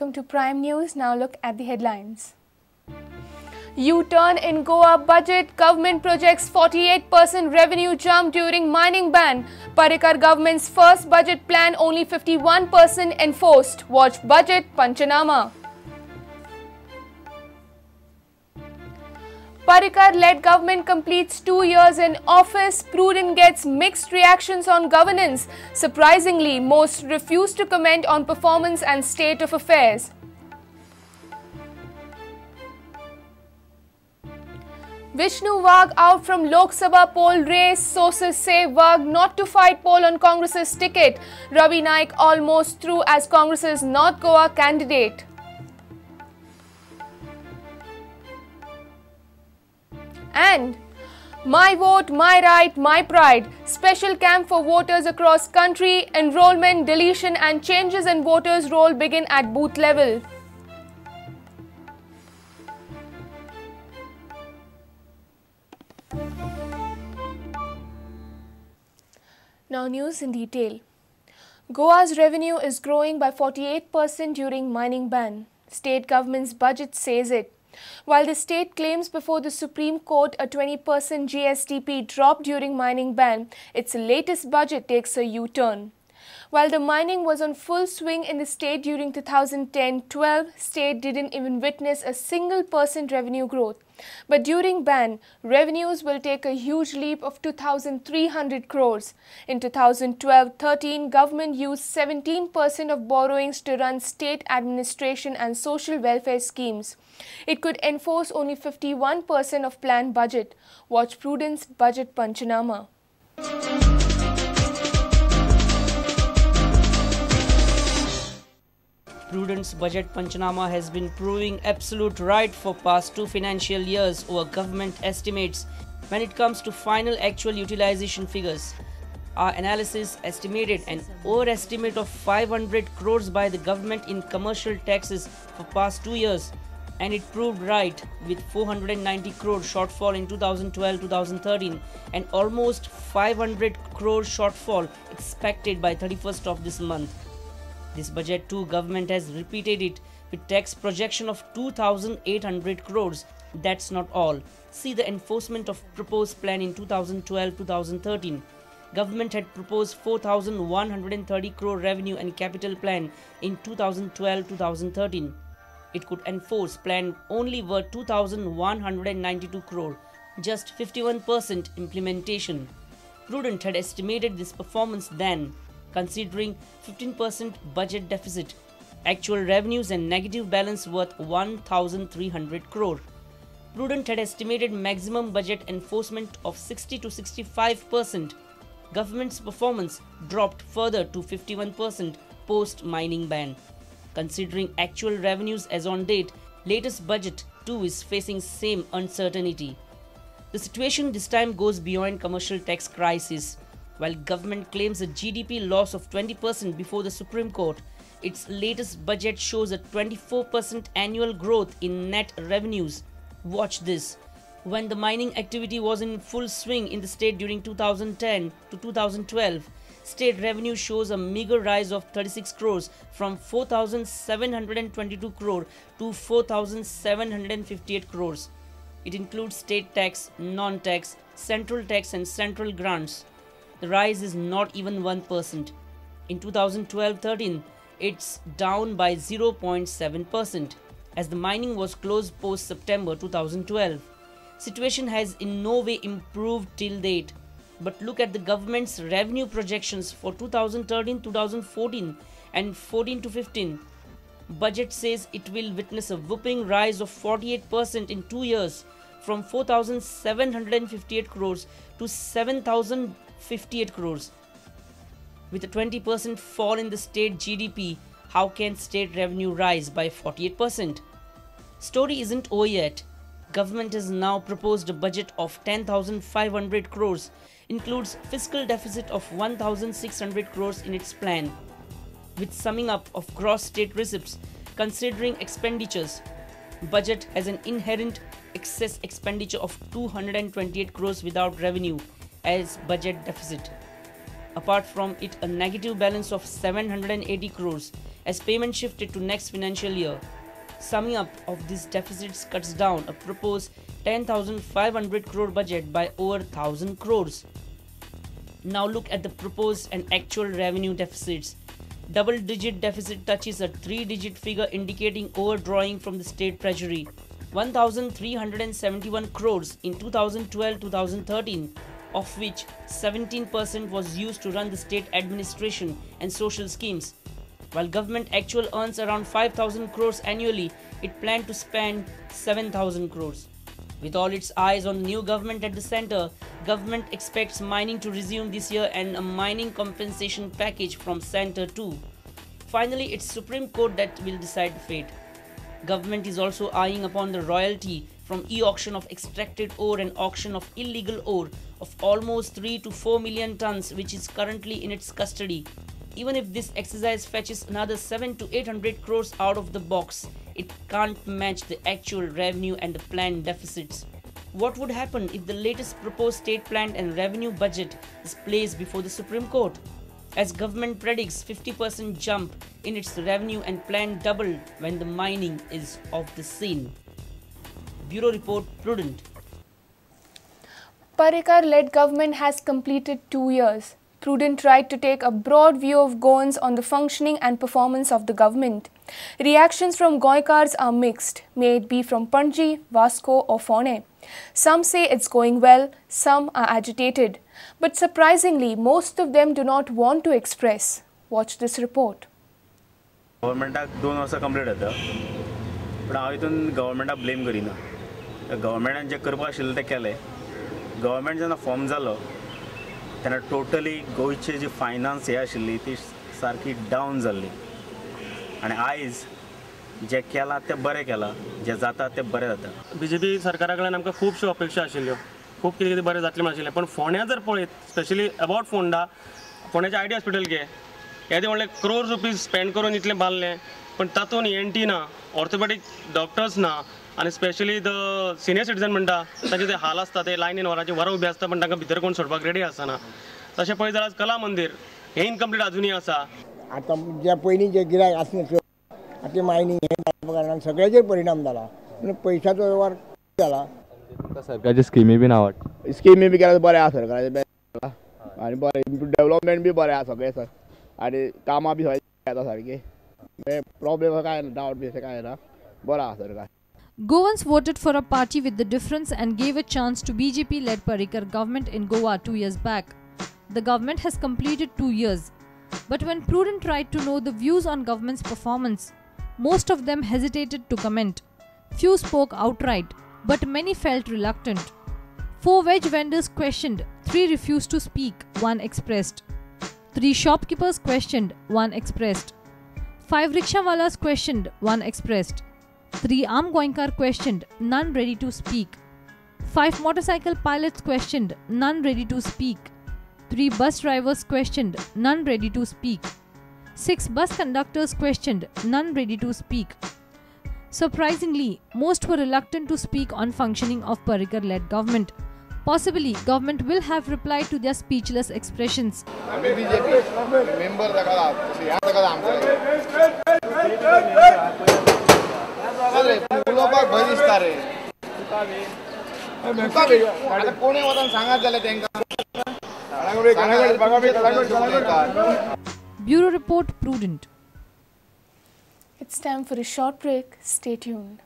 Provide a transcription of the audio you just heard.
welcome to Prime News. Now look at the headlines. U-turn in Goa budget. Government projects 48% revenue jump during mining ban. Parrikar government's first budget plan only 51% enforced. Watch budget Panchanama. Parrikar-led government completes 2 years in office. Prudent gets mixed reactions on governance. Surprisingly, most refuse to comment on performance and state of affairs. Vishnu Wagh out from Lok Sabha poll race. Sources say Wagh not to fight poll on Congress's ticket. Ravi Naik almost through as Congress's North Goa candidate. And My Vote, My Right, My Pride. Special camp for voters across country. Enrollment, deletion and changes in voters' roll begin at booth level. Now news in detail. Goa's revenue is growing by 48% during mining ban. State government's budget says it. While the state claims before the Supreme Court a 20% GSTP drop during mining ban, its latest budget takes a U-turn. While the mining was on full swing in the state during 2010-12, state didn't even witness a single % revenue growth. But during ban, revenues will take a huge leap of 2,300 crores. In 2012-13, government used 17% of borrowings to run state administration and social welfare schemes. It could enforce only 51% of planned budget. Watch Prudent's budget Panchanama. Prudent's budget Panchanama has been proving absolute right for past 2 financial years over government estimates when it comes to final actual utilization figures. Our analysis estimated an overestimate of 500 crores by the government in commercial taxes for past 2 years, and it proved right with 490 crore shortfall in 2012-2013 and almost 500 crore shortfall expected by 31st of this month. This budget too, government has repeated it with tax projection of 2,800 crores. That's not all. See the enforcement of proposed plan in 2012-2013. Government had proposed 4,130 crore revenue and capital plan in 2012-2013. It could enforce plan only worth 2,192 crore, just 51% implementation. Prudent had estimated this performance then, considering 15% budget deficit, actual revenues and negative balance worth 1,300 crore. Prudent had estimated maximum budget enforcement of 60 to 65%. Government's performance dropped further to 51% post-mining ban. Considering actual revenues as on date, latest budget too is facing same uncertainty. The situation this time goes beyond commercial tax crisis. While government claims a GDP loss of 20% before the Supreme Court, its latest budget shows a 24% annual growth in net revenues. Watch this. When the mining activity was in full swing in the state during 2010 to 2012, state revenue shows a meager rise of 36 crores from 4,722 crore to 4,758 crores. It includes state tax, non-tax, central tax and central grants. The rise is not even 1%. In 2012-13, it's down by 0.7% as the mining was closed post-September 2012. Situation has in no way improved till date. But look at the government's revenue projections for 2013-2014 and 14-15. Budget says it will witness a whopping rise of 48% in 2 years from 4,758 crores to 7,058 crores. With a 20% fall in the state GDP, how can state revenue rise by 48%? Story isn't over yet. Government has now proposed a budget of 10,500 crores, includes fiscal deficit of 1,600 crores in its plan. With summing up of gross state receipts, considering expenditures, budget has an inherent excess expenditure of 228 crores without revenue as budget deficit. Apart from it, a negative balance of 780 crores as payment shifted to next financial year. Summing up of these deficits cuts down a proposed 10,500 crore budget by over 1,000 crores. Now look at the proposed and actual revenue deficits. Double-digit deficit touches a three-digit figure indicating overdrawing from the state treasury. 1,371 crores in 2012-2013, of which 17% was used to run the state administration and social schemes. While government actual earns around 5,000 crores annually, it planned to spend 7,000 crores. With all its eyes on the new government at the center, government expects mining to resume this year and a mining compensation package from center too. Finally, it's Supreme Court that will decide the fate. Government is also eyeing upon the royalty from e-auction of extracted ore and auction of illegal ore of almost 3 to 4 million tons, which is currently in its custody. Even if this exercise fetches another 7 to 800 crores out of the box, it can't match the actual revenue and the planned deficits. What would happen if the latest proposed state plan and revenue budget is placed before the Supreme Court? As government predicts 50% jump in its revenue and plan double when the mining is off the scene. Bureau Report, Prudent. Parrikar-led government has completed 2 years. Prudent tried to take a broad view of Goans on the functioning and performance of the government. Reactions from Goikars are mixed, may it be from Panji, Vasco or Fone. Some say it's going well, some are agitated. But surprisingly, most of them do not want to express. Watch this report. Government 2 वर्सां complete जाता पण हांव हितून गव्हर्मेंटाक blame करिना. गव्हर्मेंटान जे करपाक आशिल्लें तें केलें. Government जेन्ना फॉर्म जालो तेन्ना टोटली गोंयची जी फायनान्स हे आशिल्ली ती सारकी डावन जाल्ली आनी आयज जे केलां तें बरें केलां, जे जाता तें बरें जाता. बीजेपी सरकारा कडल्यान आमकां खुबश्यो अपेक्षा आशिल्ल्यो, खूब कितें कितें बरें जातलें म्हण आशिल्लें, पण फोंड्या जर पळयत स्पेशली अबावट फोंडा, फोंड्याचें आयडी हॉस्पिटल घे, येदें व्हडलें क्रोर्स रुपीज स्पेंड करून इतलें बांदलें, पण तातूंत ENT ना, ऑर्थोपेडीक डॉक्टर्स ना, आनी स्पेशली द सिनियर सिटीजन म्हणटा तांचे ते हाल आसता, ते लायनीन वरांची वरां उबी आसता, पण तांकां भितर कोण सोडपाक रेडी आसना. तशें पळयत जाल्यार कला मंदिर हें इनकम्प्लीट अजुनूय आसा. आतां जे पयलीं जे गिरायक आसनासल्यो आतां मायनींग हें जाल्या कारणान सगळ्याचेर परिणाम जाला, पूण पयशाचो वेव्हार जाला. सरकारची स्किमी बी आवडटा, स्किमी बी केल्यार बरें आसा सरकाराचें आनी बरें डेवलपमेंट बी बरें आसा सगळें सर आनी कामां बी येता सारकी, प्रॉब्लेम काय ना, डावट बी अशें काय ना, बरो आसा सरकार. Goans voted for a party with the difference and gave a chance to BJP-led Parrikar government in Goa 2 years back. The government has completed 2 years. But when Prudent tried to know the views on government's performance, most of them hesitated to comment. Few spoke outright, but many felt reluctant. 4 veg vendors questioned, 3 refused to speak, 1 expressed. 3 shopkeepers questioned, 1 expressed. 5 rickshawalas questioned, 1 expressed. 3 armed Goinkar questioned, none ready to speak. 5 motorcycle pilots questioned, none ready to speak. 3 bus drivers questioned, none ready to speak. 6 bus conductors questioned, none ready to speak. Surprisingly, most were reluctant to speak on functioning of Parrikar-led government. Possibly, government will have replied to their speechless expressions. Bureau Report, Prudent. It's time for a short break. Stay tuned.